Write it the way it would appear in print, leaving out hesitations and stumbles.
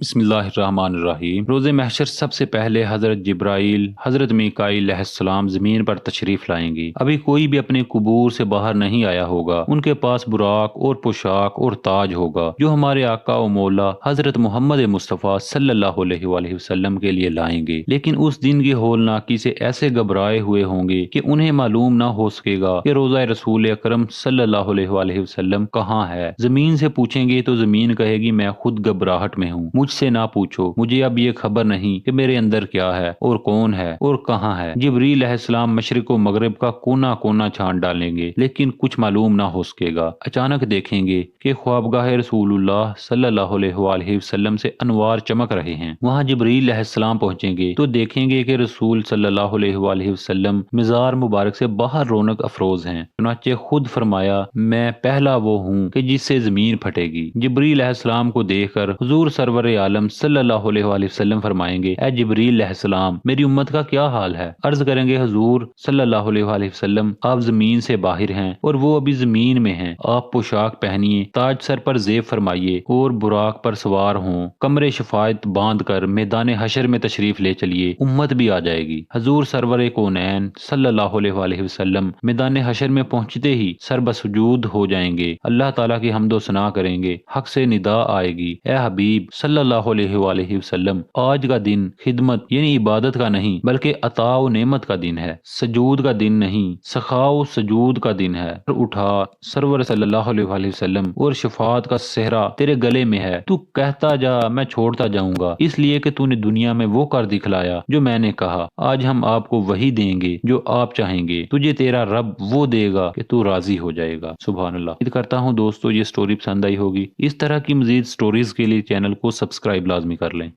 बिस्मिल्लाहिर्रहमानिर्रहीम। रोज़ महशर सबसे पहले हज़रत जिब्राइल, हज़रत मीकाईल अलैहिस्सलाम ज़मीन पर तशरीफ़ लाएंगे। अभी कोई भी अपने कुबूर से बाहर नहीं आया होगा। उनके पास बुराक और पोशाक और ताज होगा जो हमारे आका व मौला हज़रत मोहम्मद मुस्तफ़ा सल्लल्लाहु अलैहि वसल्लम के लिए लाएंगे। लेकिन उस दिन की होलनाकी से ऐसे घबराए हुए होंगे कि उन्हें मालूम ना हो सकेगा कि रोज़ा रसूल अकरम सल्लल्लाहु अलैहि वसल्लम कहाँ है। ज़मीन से पूछेंगे तो ज़मीन कहेगी मैं खुद घबराहट में हूँ, मुझसे ना पूछो, मुझे अब ये खबर नहीं कि मेरे अंदर क्या है और कौन है और कहाँ है। जिब्रील अलैहिस्सलाम मशरिक व मगरिब का कोना कोना छान डालेंगे लेकिन कुछ मालूम ना हो सकेगा। अचानक देखेंगे कि ख्वाबगाह रसूलुल्लाह सल्लल्लाहु अलैहि वसल्लम से अनवार चमक रहे हैं। वहाँ जिब्रील अलैहिस्सलाम पहुंचेंगे तो देखेंगे कि रसूल सल्लल्लाहु अलैहि वसल्लम मिज़ार मुबारक से बाहर रौनक अफरोज हैं। चुनाचे खुद फरमाया मैं पहला वो हूँ कि जिससे जमीन फटेगी। जिब्रील अलैहिस्सलाम को देखकर हुजूर सरवर आलम सल्लल्लाहु अलैहि वसल्लम फरमाएंगे ऐ जिब्रील अलैहिस्सलाम मेरी उम्मत का क्या हाल है। अर्ज करेंगे हुजूर सल्लल्लाहु अलैहि वसल्लम आप जमीन से बाहर हैं और वो अभी जमीन में हैं। आप पोशाक पहनिए, ताज सर पर जेब फरमाइए और बुराक पर सवार हों। कमरे शफायत बांध कर मैदान हशर में तशरीफ ले चलिए, उम्मत भी आ जाएगी। हजूर सरवर कौनैन सल्लल्लाहु अलैहि वसल्लम मैदान हशर में पहुंचते ही सरबसुजूद हो जाएंगे, अल्लाह ताला की हम्दो सना करेंगे। हक से निदा आएगी ए हबीब सल्लल्लाहु अलैहि वसल्लम आज का दिन खिदमत यानी इबादत का नहीं बल्कि अताओ नेमत का दिन है, सजूद का दिन नहीं सखाओ सजूद का दिन है। उठा सरवर सल्लल्लाहु अलैहि वसल्लम और शफात का सेहरा तेरे गले में है, तू कहता जा मैं छोड़ता जाऊंगा, इसलिए कि तूने दुनिया में वो कर दिखलाया जो मैंने कहा। आज हम आपको वही देंगे जो आप चाहेंगे, तुझे तेरा रब वो देगा कि तू राजी हो जाएगा। सुभान अल्लाह। उम्मीद करता हूँ दोस्तों ये स्टोरी पसंद आई होगी। इस तरह की मजीद स्टोरीज के लिए चैनल को सब्सक्राइब लाजमी कर लें।